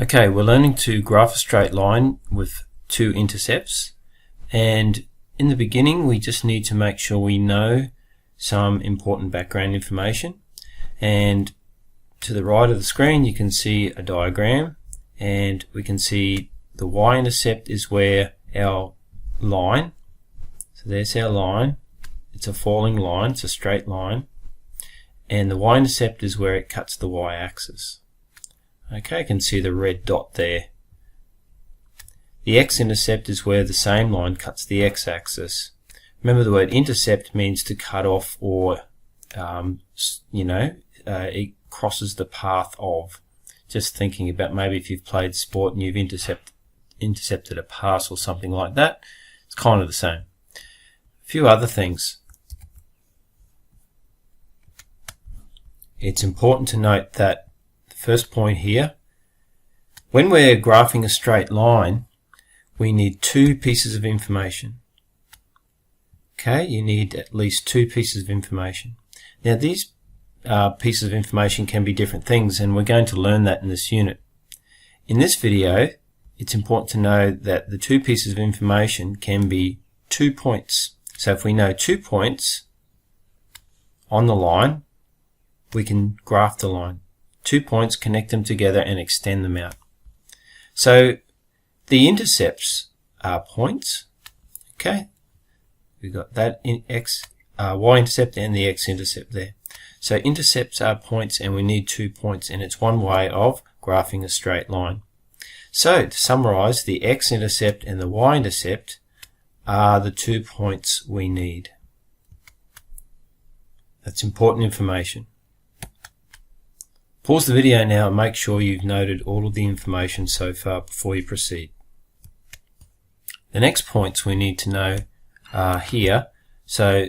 Okay, we're learning to graph a straight line with two intercepts, and in the beginning we just need to make sure we know some important background information. And to the right of the screen you can see a diagram, and we can see the Y-intercept is where our line, so there's our line, it's a falling line, it's a straight line, and the Y-intercept is where it cuts the Y-axis. Okay, you can see the red dot there. The X-intercept is where the same line cuts the X-axis. Remember, the word intercept means to cut off, or it crosses the path of. Just thinking about maybe if you've played sport and you've intercepted a pass or something like that, it's kind of the same. A few other things. It's important to note that first point here, when we're graphing a straight line, we need two pieces of information. Okay, you need at least two pieces of information. Now these pieces of information can be different things, and we're going to learn that in this unit. In this video, it's important to know that the two pieces of information can be 2 points. So if we know 2 points on the line, we can graph the line. 2 points, connect them together and extend them out. So the intercepts are points. Okay, we've got that in Y-intercept and the X-intercept there. So intercepts are points, and we need 2 points, and it's one way of graphing a straight line. So to summarize, the X-intercept and the Y-intercept are the 2 points we need. That's important information. Pause the video now and make sure you've noted all of the information so far before you proceed. The next points we need to know are here. So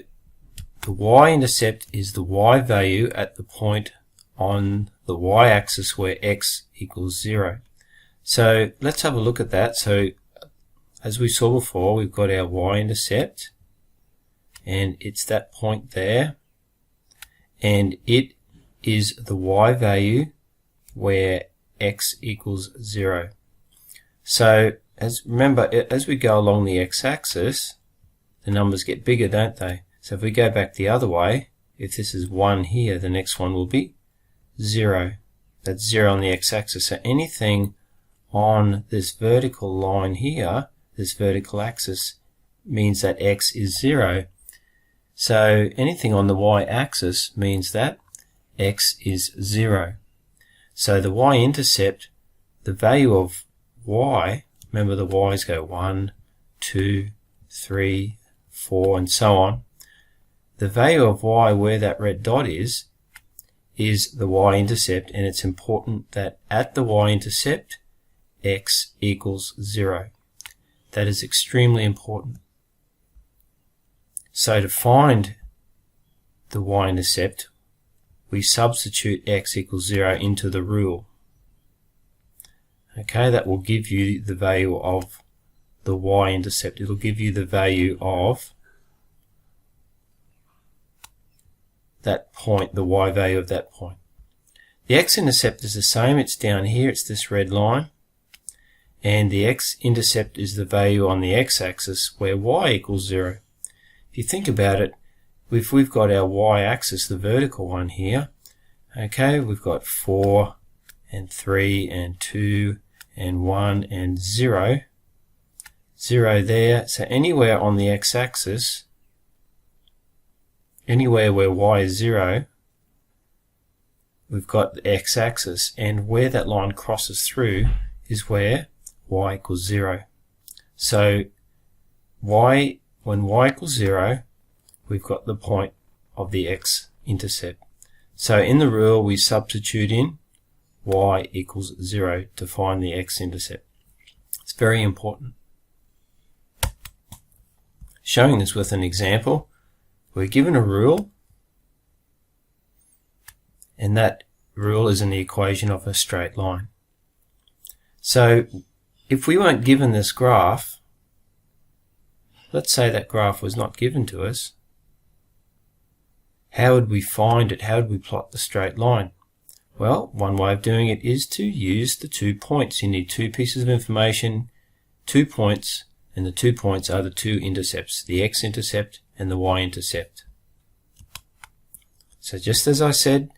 the Y-intercept is the Y value at the point on the Y-axis where X equals 0. So let's have a look at that. So as we saw before, we've got our Y-intercept, and it's that point there, and it is the Y value where X equals 0. So remember, as we go along the X-axis, the numbers get bigger, don't they? So if we go back the other way, if this is 1 here, the next one will be 0. That's 0 on the X-axis. So anything on this vertical line here, this vertical axis, means that X is 0. So anything on the Y-axis means that X is 0. So the Y-intercept, the value of Y, remember the Y's go 1, 2, 3, 4, and so on. The value of Y where that red dot is the Y-intercept, and it's important that at the Y-intercept, X equals 0. That is extremely important. So to find the Y-intercept, we substitute X equals 0 into the rule. Okay, that will give you the value of the Y-intercept. It'll give you the value of that point, the Y value of that point. The X-intercept is the same. It's down here. It's this red line. And the X-intercept is the value on the X-axis where Y equals 0. If you think about it, if we've got our Y-axis, the vertical one here, okay, we've got 4 and 3 and 2 and 1 and 0, 0 there. So anywhere on the X-axis, anywhere where Y is 0, we've got the X-axis, and where that line crosses through is where Y equals 0. So when Y equals 0, we've got the point of the X-intercept. So in the rule we substitute in Y equals 0 to find the X-intercept. It's very important. Showing this with an example, we're given a rule, and that rule is in the equation of a straight line. So if we weren't given this graph, let's say that graph was not given to us, how would we find it? How would we plot the straight line? Well, one way of doing it is to use the 2 points. You need 2 pieces of information, 2 points, and the 2 points are the 2 intercepts, the X-intercept and the Y-intercept. So just as I said,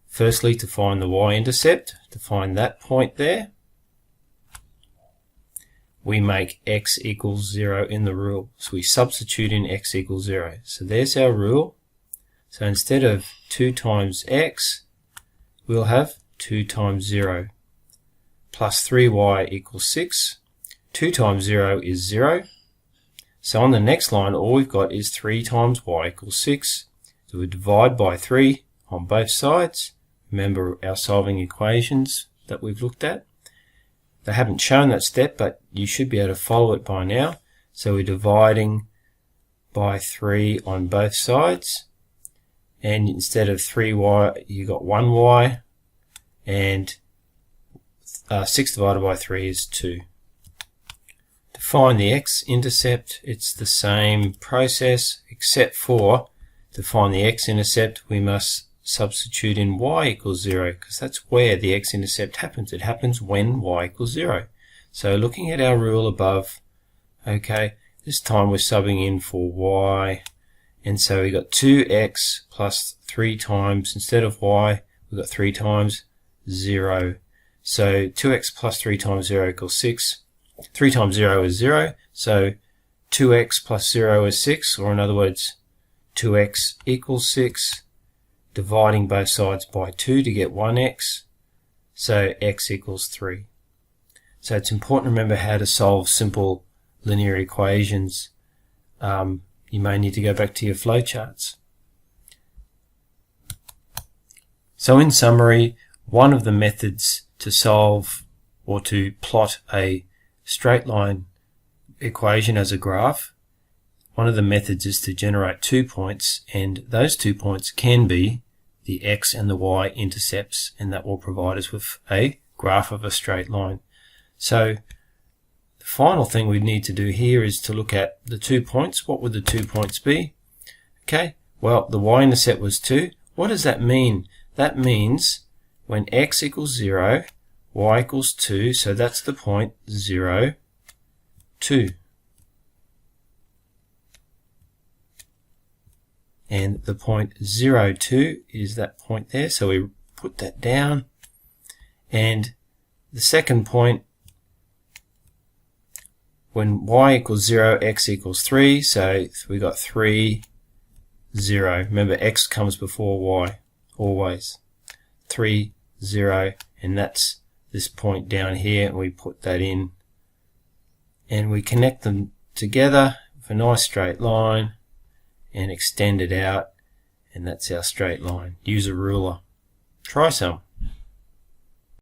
firstly to find the Y-intercept, to find that point there, we make x equals 0 in the rule. So we substitute in x equals 0. So there's our rule. So instead of 2 times x, we'll have 2 times 0 plus 3y equals 6. 2 times 0 is 0. So on the next line, all we've got is 3 times y equals 6. So we divide by 3 on both sides. Remember our solving equations that we've looked at. They haven't shown that step, but you should be able to follow it by now. So we're dividing by 3 on both sides. And instead of 3y, you got 1y. And 6 divided by 3 is 2. To find the x-intercept, it's the same process, except for to find the x-intercept, we must substitute in y equals 0, because that's where the x-intercept happens. It happens when y equals 0. So looking at our rule above, okay, this time we're subbing in for y, and so we got 2x plus 3 times, instead of y, we've got 3 times 0. So 2x plus 3 times 0 equals 6. 3 times 0 is 0, so 2x plus 0 is 6, or in other words, 2x equals 6. Dividing both sides by 2 to get 1x, so x equals 3. So it's important to remember how to solve simple linear equations. You may need to go back to your flowcharts. So in summary, one of the methods to solve or to plot a straight line equation as a graph, one of the methods is to generate 2 points, and those 2 points can be the x and the y intercepts, and that will provide us with a graph of a straight line. So the final thing we need to do here is to look at the 2 points. What would the 2 points be? Okay, well, the y-intercept was 2. What does that mean? That means when x equals 0, y equals 2, so that's the point 0, 2. And the point 0, 2 is that point there, so we put that down. And the second point, when y equals 0, x equals 3, so we got 3, 0. Remember, x comes before y, always. 3, 0, and that's this point down here, and we put that in. And we connect them together with a nice straight line, and extend it out, and that's our straight line. Use a ruler. Try some.